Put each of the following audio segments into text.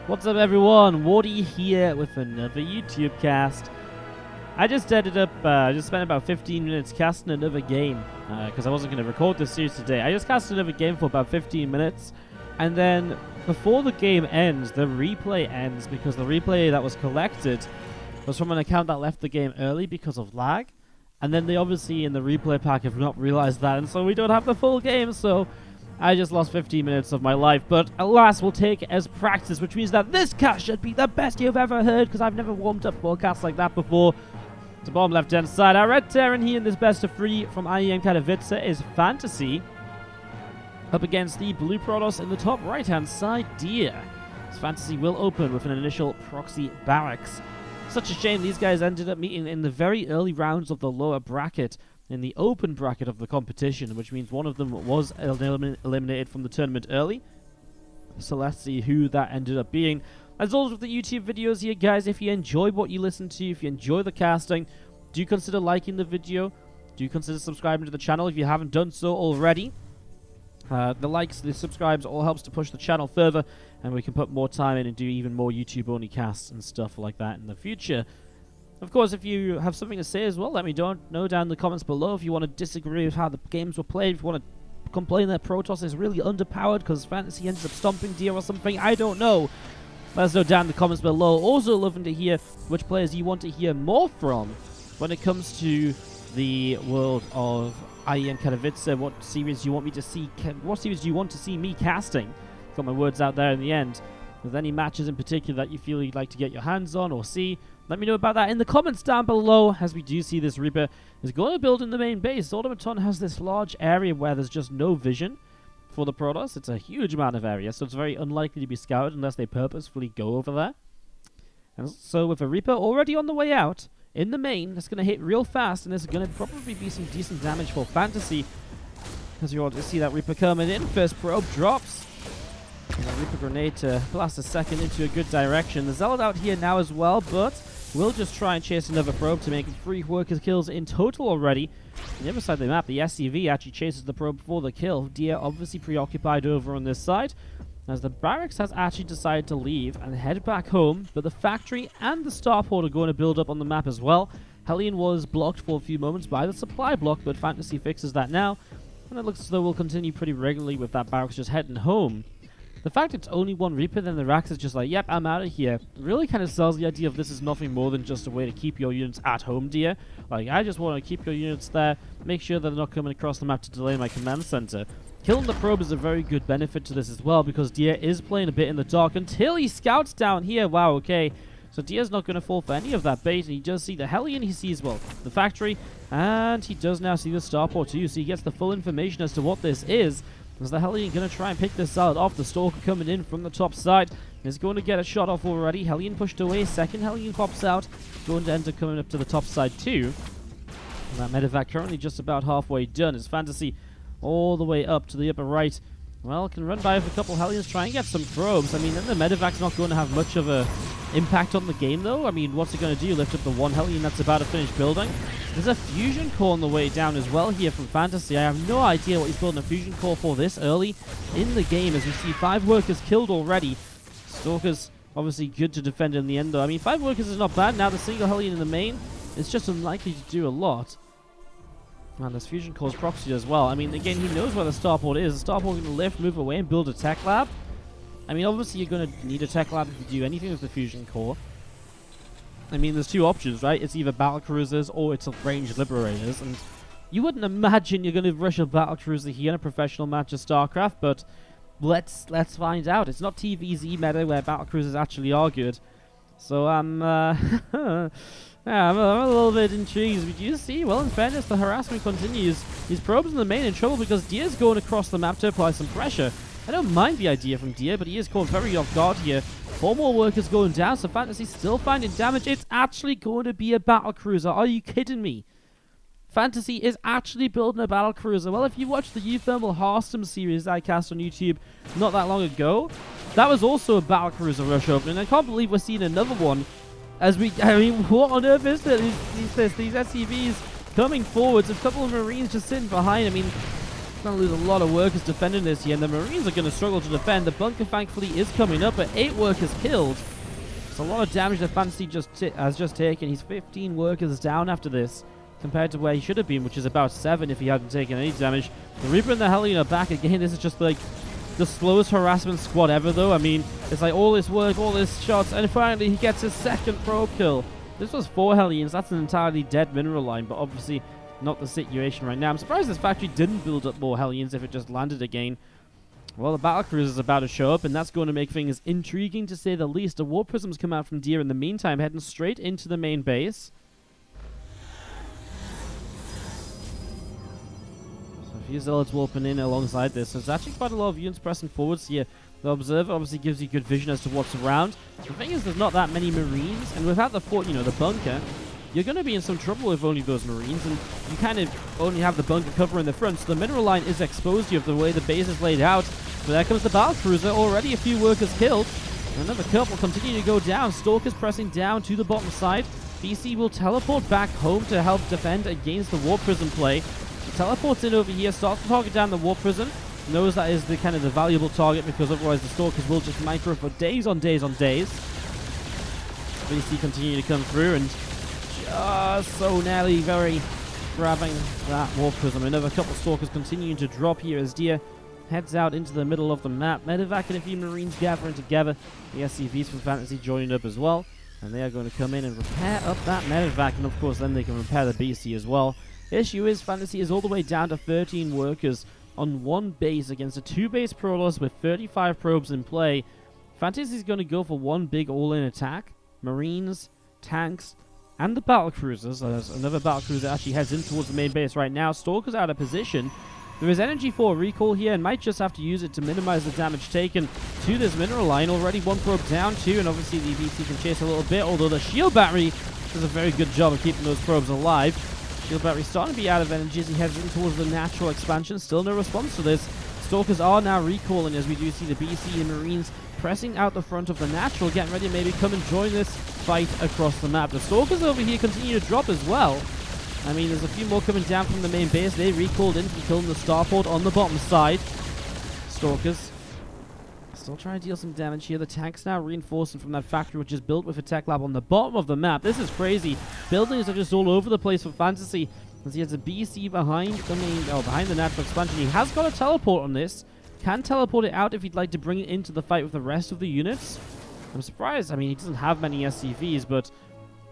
What's up everyone, Wardy here with another YouTube cast. I just spent about 15 minutes casting another game, because I wasn't going to record this series today. I just cast another game for about 15 minutes, and then before the game ends, the replay ends, because the replay that was collected was from an account that left the game early because of lag, and then they obviously in the replay pack have not realized that, and so we don't have the full game, so I just lost 15 minutes of my life, but alas, we'll take it as practice, which means that this cast should be the best you've ever heard, because I've never warmed up for a cast like that before. To bottom left-hand side, our red Terran here in this best of 3 from IEM Katowice is FanTaSy, up against the blue Protoss in the top right-hand side, Deer. This FanTaSy will open with an initial proxy barracks. Such a shame these guys ended up meeting in the very early rounds of the lower bracket, in the open bracket of the competition, which means one of them was eliminated from the tournament early. So let's see who that ended up being. As always with the YouTube videos here, guys, if you enjoy what you listen to, if you enjoy the casting, do consider liking the video. Do consider subscribing to the channel if you haven't done so already. The likes, the subscribes, all helps to push the channel further, and we can put more time in and do even more YouTube-only casts and stuff like that in the future. Of course, if you have something to say as well, let me know down in the comments below. If you want to disagree with how the games were played, if you want to complain that Protoss is really underpowered because FanTaSy ended up stomping Deer or something, I don't know. Let us know down in the comments below. Also loving to hear which players you want to hear more from when it comes to the world of IEM Katowice. What series do you want me to see? What series do you want to see me casting? Got my words out there in the end. With any matches in particular that you feel you'd like to get your hands on or see, let me know about that in the comments down below, as we do see this Reaper is going to build in the main base. Automaton has this large area where there's just no vision for the Protoss. It's a huge amount of area, so it's very unlikely to be scouted unless they purposefully go over there. And so with a Reaper already on the way out, in the main, that's going to hit real fast, and there's going to probably be some decent damage for FanTaSy, as you already see that Reaper coming in. First probe drops. And a Reaper grenade to blast a second into a good direction. The Zealot out here now as well, but we'll just try and chase another probe to make it 3 worker kills in total already. On the other side of the map, the SCV actually chases the probe for the kill. Deer obviously preoccupied over on this side, as the barracks has actually decided to leave and head back home, but the factory and the starport are going to build up on the map as well. Hellion was blocked for a few moments by the supply block, but FanTaSy fixes that now, and it looks as though we'll continue pretty regularly with that barracks just heading home. The fact it's only one Reaper, then the Rax is just like, yep, I'm out of here, really kind of sells the idea of this is nothing more than just a way to keep your units at home, Deer. Like, I just want to keep your units there, make sure they're not coming across the map to delay my command center. Killing the probe is a very good benefit to this as well, because Deer is playing a bit in the dark until he scouts down here. Wow, okay. So Deer's not going to fall for any of that bait, and he does see the Hellion, he sees, well, the factory, and he does now see the starport too, so he gets the full information as to what this is. Is the Hellion going to try and pick this Zealot off? The Stalker coming in from the top side is going to get a shot off already. Hellion pushed away. Second Hellion pops out. Going to end up coming up to the top side too. And that medevac currently just about halfway done. As FanTaSy all the way up to the upper right. Well, can run by with a couple Hellions, try and get some probes. I mean, then the medevac's not going to have much of a impact on the game though. I mean, what's it going to do? Lift up the one Hellion that's about to finish building. There's a fusion core on the way down as well here from FanTaSy. I have no idea what he's building a fusion core for this early in the game, as we see 5 workers killed already. Stalker's obviously good to defend in the end though. I mean, 5 workers is not bad. Now the single Hellion in the main is just unlikely to do a lot. And this fusion core's proxy as well. I mean, again, he knows where the starport is. The starport going to lift, move away, and build a tech lab. I mean, obviously you're going to need a tech lab if you do anything with the fusion core. I mean, there's 2 options, right? It's either battlecruisers or it's ranged liberators, and you wouldn't imagine you're going to rush a battlecruiser here in a professional match of StarCraft, but let's find out. It's not TvZ meta where battlecruisers actually are good, so I'm yeah, I'm a little bit intrigued. But you see, well, in fairness, the harassment continues. These probes in the main in trouble because Deer's going across the map to apply some pressure. I don't mind the idea from Deer, but he is caught very off guard here. 4 more workers going down, so FanTaSy still finding damage. It's actually going to be a battlecruiser. Are you kidding me? FanTaSy is actually building a battlecruiser. Well, if you watched the Euthermal Hearthstone series I cast on YouTube not that long ago, that was also a battlecruiser rush opening. I can't believe we're seeing another one. I mean, what on earth is this? These SCVs coming forwards, a couple of Marines just sitting behind. I mean, Going to lose a lot of workers defending this here, and the Marines are going to struggle to defend. The bunker, thankfully, is coming up, but 8 workers killed. It's a lot of damage that FanTaSy has just taken. He's 15 workers down after this, compared to where he should have been, which is about 7 if he hadn't taken any damage. The Reaper and the Hellion are back again. This is just like the slowest harassment squad ever, though. I mean, it's like all this work, all this shots, and finally he gets his 2nd probe kill. This was 4 Hellions. That's an entirely dead mineral line, but obviously not the situation right now. I'm surprised this factory didn't build up more Hellions if it just landed again. Well, the battlecruiser is about to show up, and that's going to make things intriguing to say the least. The war prisms come out from Deer in the meantime, heading straight into the main base. So a few zealots will open in alongside this. So there's actually quite a lot of units pressing forwards here. The observer obviously gives you good vision as to what's around. The thing is, there's not that many Marines, and without the fort, the bunker, you're going to be in some trouble with only those Marines, and you kind of only have the bunker cover in the front, so the mineral line is exposed to you of the way the base is laid out. But there comes the battlecruiser, already a few workers killed. Another couple continue to go down. Stalkers pressing down to the bottom side. BC will teleport back home to help defend against the war prison play. He teleports in over here, starts to target down the war prison. Knows that is the valuable target, because otherwise the Stalkers will just micro for days on days on days. BC continue to come through, and so nearly very grabbing that war prism. Another couple Stalkers continuing to drop here as Deer heads out into the middle of the map. Medevac and a few Marines gathering together. The SCVs from FanTaSy joining up as well, and they are going to come in and repair up that Medevac, and of course then they can repair the BC as well. Issue is FanTaSy is all the way down to 13 workers on 1 base against a 2-base Protoss with 35 probes in play. FanTaSy is going to go for one big all-in attack. Marines, tanks, and the battlecruisers. There's another battlecruiser actually heads in towards the main base right now. Stalker's out of position. There is energy for a recall here, and might just have to use it to minimize the damage taken to this mineral line. Already 1 probe down, 2, and obviously the VC can chase a little bit, although the shield battery does a very good job of keeping those probes alive. Shield battery starting to be out of energy as he heads in towards the natural expansion. Still no response to this. Stalkers are now recalling, as we do see the BC and Marines pressing out the front of the natural, getting ready to maybe come and join this fight across the map. The Stalkers over here continue to drop as well. I mean, there's a few more coming down from the main base. They recalled in from killing the starport on the bottom side. Stalkers still trying to deal some damage here. The tank's now reinforcing from that factory, which is built with a tech lab on the bottom of the map. This is crazy. Buildings are just all over the place for FanTaSy, as he has a BC behind the natural expansion. He has got a teleport on this. Can teleport it out if he'd like to bring it into the fight with the rest of the units. I'm surprised. I mean, he doesn't have many SCVs, but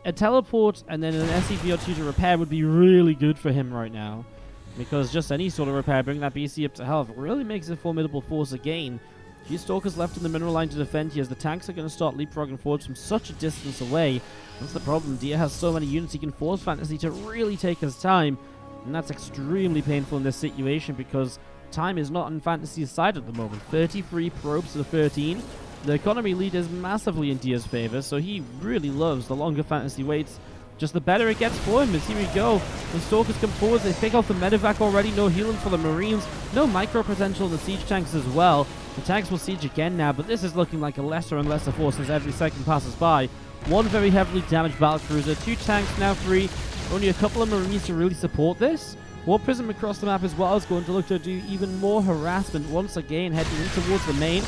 a teleport and then an SCV or 2 to repair would be really good for him right now, because just any sort of repair, bringing that BC up to health, really makes a formidable force again. Few Stalkers left in the mineral line to defend here, as the tanks are going to start leapfrogging forwards from such a distance away. That's the problem. Deer has so many units, he can force FanTaSy to really take his time, and that's extremely painful in this situation, because time is not on FanTaSy's side at the moment. 33 probes to 13. The economy lead is massively in Deer's favor, so he really loves the longer FanTaSy waits, just the better it gets for him. As here we go, the Stalkers come forward, they pick off the Medevac already. No healing for the Marines, no micro potential in the siege tanks as well. The tanks will siege again now, but this is looking like a lesser and lesser force as every second passes by. 1 very heavily damaged battlecruiser, 2 tanks now free, only a couple of Marines to really support this. War Prism across the map as well is going to look to do even more harassment once again, heading in towards the main.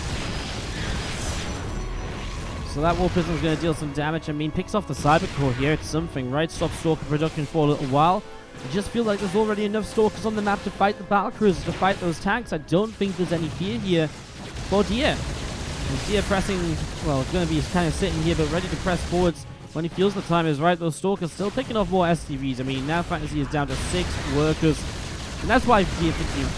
So that War Prism is going to deal some damage. I mean, picks off the Cyber Core here. It's something, right? Stops Stalker production for a little while. I just feel like there's already enough Stalkers on the map to fight the battlecruisers, to fight those tanks. I don't think there's any fear here for Deer. And Deer pressing, well, going to be kind of sitting here, but ready to press forwards when he feels the time is right. Those Stalkers still picking off more SCVs. I mean, now FanTaSy is down to 6 workers. And that's why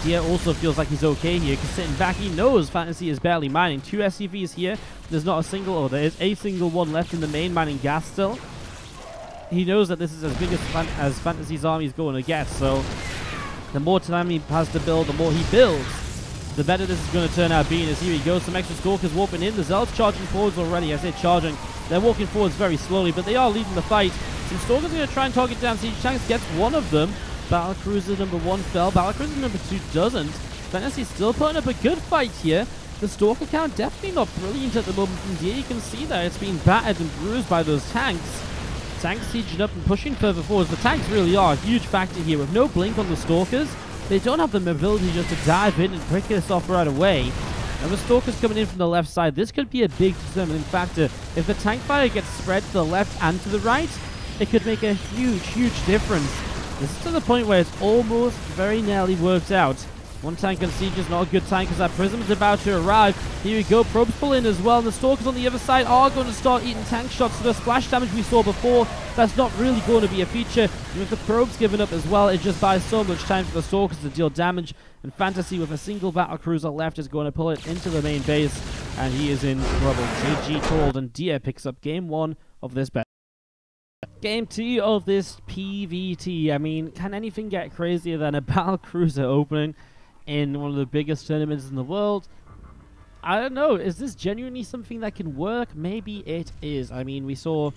Deer also feels like he's okay here, because sitting back, he knows FanTaSy is barely mining. 2 SCVs here. There's not a single, or there is a single one left in the main mining gas still. He knows that this is as big as FanTaSy's army is going to get, so the more time he has to build, the more he builds, the better this is going to turn out being. As here he goes, some extra Stalkers warping in. The Zealots charging forwards already. I say charging. They're walking forwards very slowly, but they are leading the fight. Some Stalkers are going to try and target down siege tanks. Gets one of them. Battlecruiser number 1 fell. Battlecruiser number 2 doesn't. FanTaSy still putting up a good fight here. The Stalker count definitely not brilliant at the moment from Deer. You can see that it's being battered and bruised by those tanks. Tanks sieging up and pushing further forwards. The tanks really are a huge factor here. With no blink on the Stalkers, they don't have the mobility just to dive in and pick this off right away. And with Stalkers coming in from the left side, this could be a big determining factor. If the tank fire gets spread to the left and to the right, it could make a huge, huge difference. This is to the point where it's almost very nearly worked out. One tank on siege is not a good tank because that prism is about to arrive. Here we go, probes pull in as well, and the Stalkers on the other side are going to start eating tank shots. So the splash damage we saw before, that's not really going to be a feature. And with the probes given up as well, it just buys so much time for the Stalkers to deal damage. And FanTaSy with a single battle cruiser left is going to pull it into the main base, and he is in trouble. GG told, and Dia picks up game 1 of this bet. Game 2 of this PVT. I mean, can anything get crazier than a battle cruiser opening in one of the biggest tournaments in the world? I don't know. Is this genuinely something that can work? Maybe it is. I mean, we saw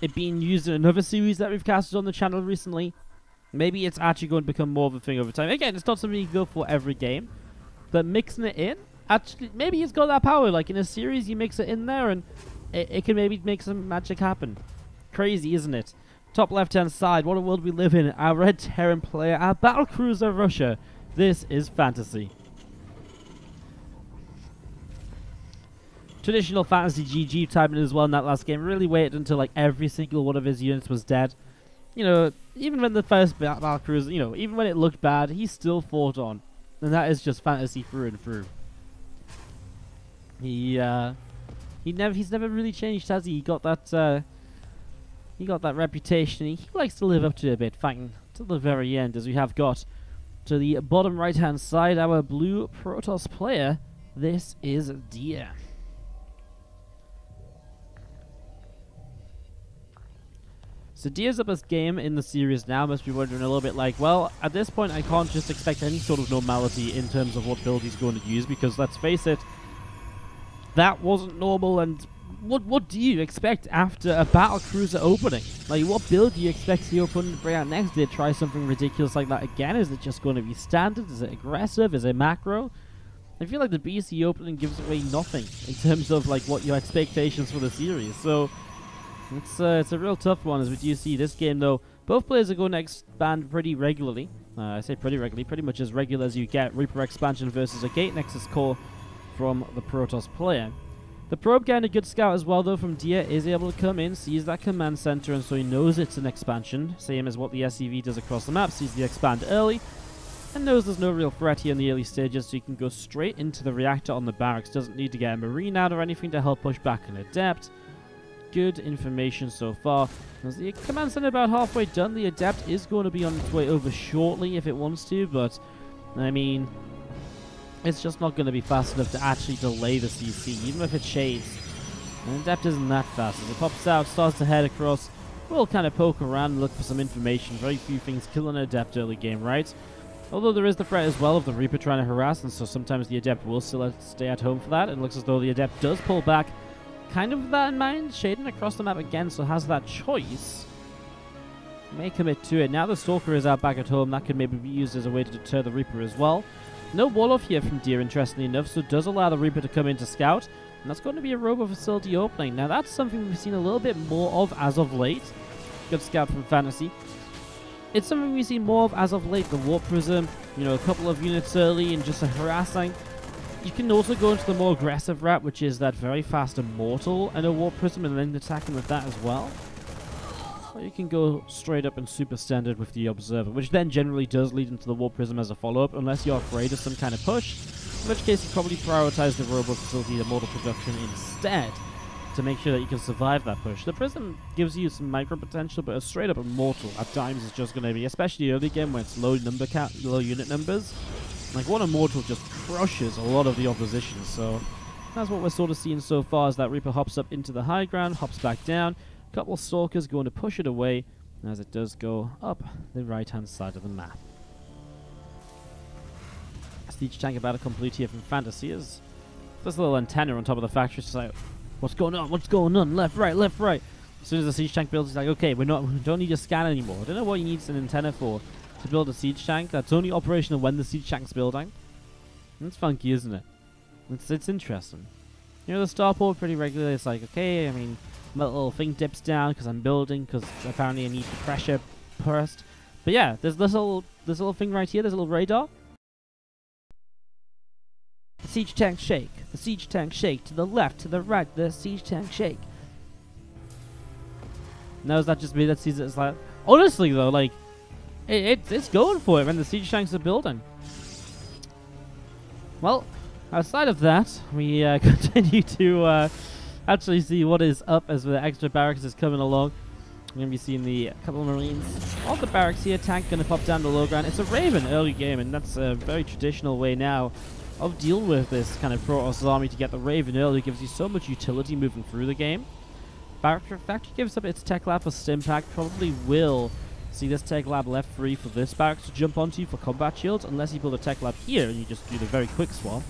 it being used in another series that we've casted on the channel recently. Maybe it's actually going to become more of a thing over time. Again, it's not something you go for every game, but mixing it in, actually, maybe it's got that power. Like in a series, you mix it in there, and it can maybe make some magic happen. Crazy, isn't it? Top left-hand side, what a world we live in. Our Red Terran player, our battle cruiser Russia. This is FanTaSy. Traditional FanTaSy GG timing as well in that last game. Really waited until like every single one of his units was dead. You know, even when the first battle cruiser, you know, even when it looked bad, he still fought on. And that is just FanTaSy through and through. He's never really changed, has he? He got that reputation. He likes to live up to it a bit, fighting to the very end, as we have got to the bottom right hand side, our blue Protoss player. This is Dia. So Dia's up his game in the series now. Must be wondering a little bit like, well, at this point I can't just expect any sort of normality in terms of what build he's going to use, because let's face it, that wasn't normal. And what do you expect after a battle cruiser opening? Like, what build do you expect the opponent to bring out next? Did they try something ridiculous like that again? Is it just going to be standard? Is it aggressive? Is it macro? I feel like the BC opening gives away nothing in terms of like what your expectations for the series. So it's a real tough one, as we do see this game though. Both players are going to expand pretty regularly. I say pretty regularly, pretty much as regular as you get. Reaper expansion versus a Gate Nexus core from the Protoss player. The probe getting a good scout as well though from Dia is able to come in, sees that command center, and so he knows it's an expansion, same as what the SCV does across the map. Sees the expand early and knows there's no real threat here in the early stages, so he can go straight into the reactor on the barracks. Doesn't need to get a marine out or anything to help push back an adept. Good information so far. As the command center about halfway done, the adept is going to be on its way over shortly if it wants to, but I mean, it's just not going to be fast enough to actually delay the CC, even if it shades. And Adept isn't that fast. As it pops out, starts to head across, we'll kind of poke around and look for some information. Very few things kill an Adept early game, right? Although there is the threat as well of the Reaper trying to harass, and so sometimes the Adept will still stay at home for that. It looks as though the Adept does pull back, kind of with that in mind, shading across the map again, so has that choice. May commit to it. Now the Stalker is out back at home, that could maybe be used as a way to deter the Reaper as well. No wall-off here from Dia, interestingly enough, so it does allow the Reaper to come in to scout, and that's going to be a robo facility opening. Now that's something we've seen a little bit more of as of late. Good scout from FanTaSy. It's something we see more of as of late, the Warp Prism, you know, a couple of units early and just a harassing. You can also go into the more aggressive route, which is that very fast Immortal and a Warp Prism, and then attacking with that as well. Or you can go straight up and super standard with the Observer, which then generally does lead into the Warp Prism as a follow-up, unless you're afraid of some kind of push, in which case you probably prioritize the Robo Facility, the Mortal Production instead, to make sure that you can survive that push. The Prism gives you some micro potential, but a straight up Immortal at times is just going to be, especially early game when it's low unit numbers, like one Immortal just crushes a lot of the opposition. So that's what we're sort of seeing so far, as that Reaper hops up into the high ground, hops back down. Couple of Stalkers going to push it away as it does go up the right hand side of the map. Siege tank about to complete here from FanTaSy. Is this little antenna on top of the factory. It's like, what's going on? What's going on? Left, right, left, right. As soon as the siege tank builds, it's like, okay, we don't need a scan anymore. I don't know what you need an antenna for to build a siege tank. That's only operational when the siege tank's building. That's funky, isn't it? It's interesting. You know, the starport pretty regularly. It's like, okay, I mean, my little thing dips down because I'm building, because apparently I need the pressure first. But yeah, there's this little thing right here. There's a little radar. The siege tank shake. The siege tank shake. To the left, to the right. The siege tank shake. Now is that just me that sees it as like... Honestly though, like... It's going for it when the siege tanks are building. Well, outside of that, we continue to actually see what is up as the extra barracks is coming along. We're going to be seeing the couple of Marines. All the barracks here, tank going to pop down to low ground. It's a Raven early game, and that's a very traditional way now of dealing with this kind of Protoss army. To get the Raven early gives you so much utility moving through the game. Factory gives up its tech lab for Stimpack. Probably will see this tech lab left free for this barracks to jump onto for combat shields, unless you build a tech lab here and you just do the very quick swap.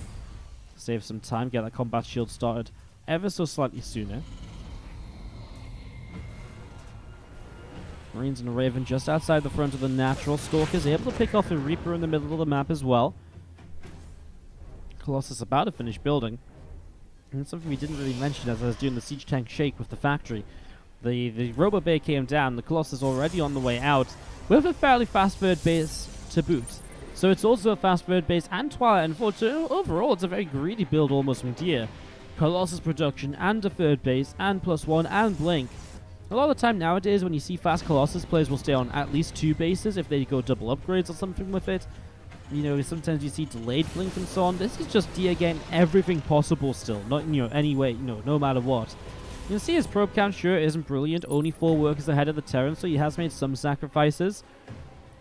Save some time, get that combat shield started ever so slightly sooner. Marines and a Raven just outside the front of the natural. Stalkers able to pick off a Reaper in the middle of the map as well. Colossus about to finish building. And something we didn't really mention as I was doing the siege tank shake with the factory. The Robo Bay came down, the Colossus already on the way out, with a fairly fast bird base to boot. So it's also a fast bird base and Twilight, and overall it's a very greedy build almost from Dia. Colossus production and a third base and +1 and blink. A lot of the time nowadays when you see fast Colossus, players will stay on at least 2 bases if they go double upgrades or something with it. You know, sometimes you see delayed blink and so on. This is just Dia getting everything possible still, not, you know, any way, you know, no matter what. You can see his probe count, sure, isn't brilliant. Only 4 workers ahead of the Terran, so he has made some sacrifices.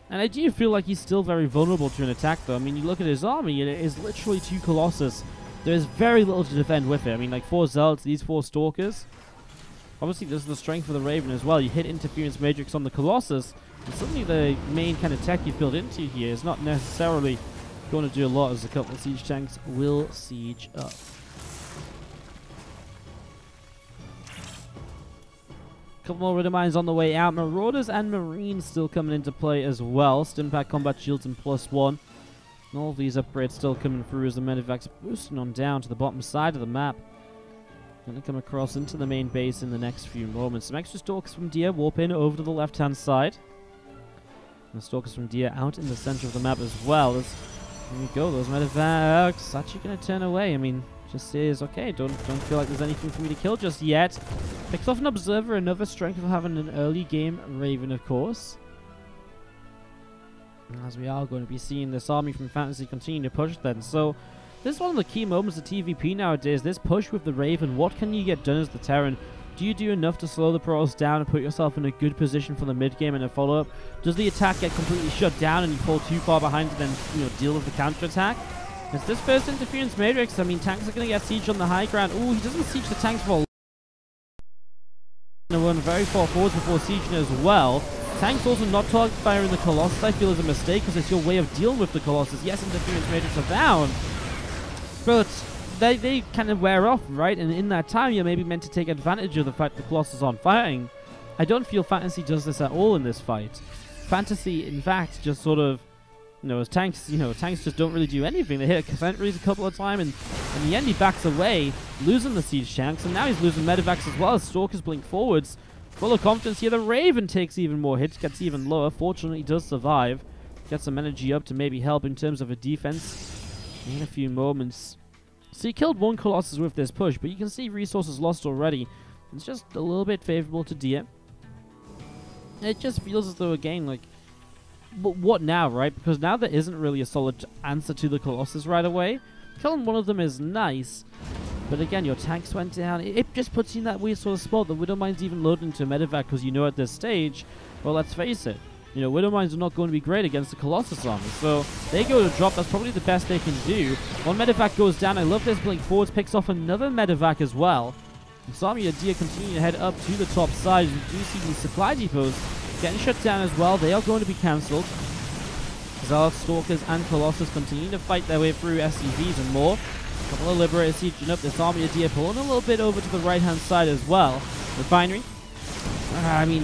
And I do feel like he's still very vulnerable to an attack, though. I mean, you look at his army, and it is literally 2 Colossus. There is very little to defend with it. I mean, like 4 Zealots, these 4 Stalkers. Obviously, this is the strength of the Raven as well. You hit Interference Matrix on the Colossus, and suddenly the main kind of tech you've built into here is not necessarily going to do a lot, as a couple of siege tanks will siege up. Couple more Ritter Mines on the way out. Marauders and Marines still coming into play as well. Stimpack combat shields and +1. And all of these upgrades still coming through as the Medivacs boosting on down to the bottom side of the map. Going to come across into the main base in the next few moments. Some extra Stalkers from Dia warp in over to the left-hand side. And the Stalkers from Dia out in the center of the map as well. Here we go, those Medivacs actually going to turn away. I mean, just says, okay, don't feel like there's anything for me to kill just yet. Picks off an Observer, another strength of having an early game Raven, of course. As we are going to be seeing this army from FanTaSy continue to push then. So, this is one of the key moments of TvP nowadays, this push with the Raven. What can you get done as the Terran? Do you do enough to slow the Protoss down and put yourself in a good position for the mid-game and a follow-up? Does the attack get completely shut down and you fall too far behind to then, you know, deal with the counter-attack? It's this first Interference Matrix. I mean, tanks are going to get sieged on the high ground. Ooh, he doesn't siege the tanks for a long time. Run very far forwards before sieging as well. Tanks also not target firing the Colossus, I feel, is a mistake, because it's your way of dealing with the Colossus. Yes, Interference Matrix are down, but they kind of wear off, right? And in that time, you're maybe meant to take advantage of the fact the Colossus aren't fighting. I don't feel FanTaSy does this at all in this fight. FanTaSy, in fact, just sort of, tanks just don't really do anything. They hit sentries a couple of times, and in the end he backs away, losing the siege tanks, and now he's losing Medivacs as well as Stalkers blink forwards. Full of confidence here. The Raven takes even more hits, gets even lower. Fortunately, does survive. Gets some energy up to maybe help in terms of a defense in a few moments. So he killed 1 Colossus with this push, but you can see resources lost already. It's just a little bit favorable to Dia. It just feels as though, again, like, but what now, right? Because now there isn't really a solid answer to the Colossus right away. Killing one of them is nice, but again, your tanks went down. It just puts you in that weird sort of spot. The Widow Mine's even loaded into a Medivac because you know at this stage, well, let's face it, Widow Mines are not going to be great against the Colossus army. So they go to drop. That's probably the best they can do. One Medivac goes down. I love this blink forwards. Picks off another Medivac as well. This army of Dia continue to head up to the top side. You do see these supply depots getting shut down as well. They are going to be cancelled. Zealots, Stalkers, and Colossus continue to fight their way through SCVs and more. A couple of Liberators sieging up. This army of Dia pulling a little bit over to the right-hand side as well. Refinery.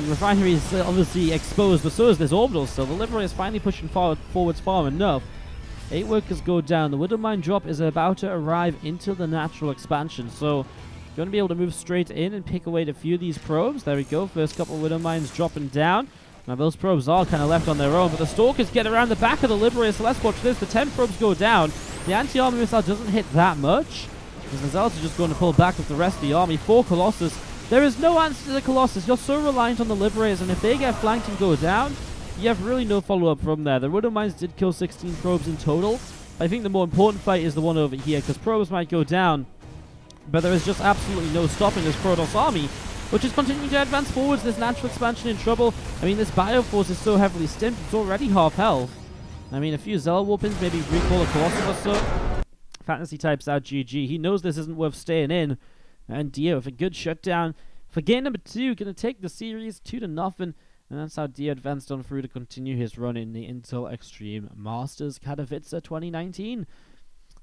Refinery is obviously exposed, but so is this Orbital still. The Liberator is finally pushing forwards far enough. 8 workers go down. The Widow Mine drop is about to arrive into the natural expansion, so going to be able to move straight in and pick away a few of these probes. There we go. First couple of Widow Mines dropping down. Now those probes are kind of left on their own, but the Stalkers get around the back of the Liberator, so let's watch this. The 10 probes go down. The anti-armor missile doesn't hit that much, because the Zealots are just going to pull back with the rest of the army. 4 Colossus. There is no answer to the Colossus. You're so reliant on the Liberators, and if they get flanked and go down, you have really no follow-up from there. The Widow Mines did kill 16 probes in total. I think the more important fight is the one over here, because probes might go down, but there is just absolutely no stopping this Protoss army, which is continuing to advance forwards. This natural expansion in trouble. I mean, this Bioforce is so heavily stimped, it's already half health. I mean, a few Zealot weapons, maybe recall a Colossus or so. FanTaSy types out GG. He knows this isn't worth staying in. And Dio with a good shutdown. For game number 2, going to take the series 2-0. And that's how Dio advanced on through to continue his run in the Intel Extreme Masters Katowice 2019.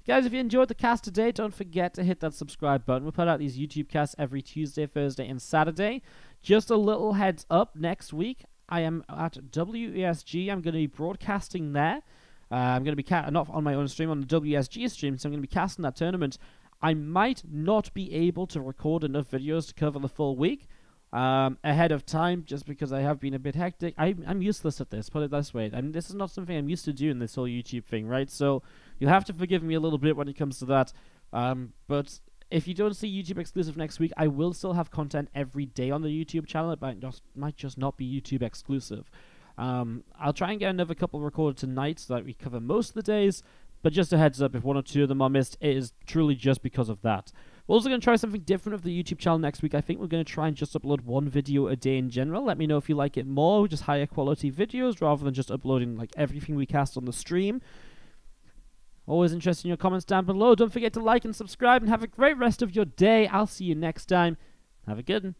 Guys, if you enjoyed the cast today, don't forget to hit that subscribe button. We put out these YouTube casts every Tuesday, Thursday, and Saturday. Just a little heads up, next week, I am at WESG. I'm going to be broadcasting there. I'm going to be not on my own stream, on the WSG stream, so I'm going to be casting that tournament. I might not be able to record enough videos to cover the full week ahead of time, just because I have been a bit hectic. I'm useless at this, put it this way. I mean, this is not something I'm used to doing, this whole YouTube thing, right? So you'll have to forgive me a little bit when it comes to that. But if you don't see YouTube exclusive next week, I will still have content every day on the YouTube channel. It might just not be YouTube exclusive. I'll try and get another couple recorded tonight so that we cover most of the days. But just a heads up, if 1 or 2 of them are missed, it is truly just because of that. We're also going to try something different with the YouTube channel next week. I think we're going to try and just upload 1 video a day in general. Let me know if you like it more, just higher quality videos, rather than just uploading like everything we cast on the stream. Always interested in your comments down below. Don't forget to like and subscribe, and have a great rest of your day. I'll see you next time. Have a good one.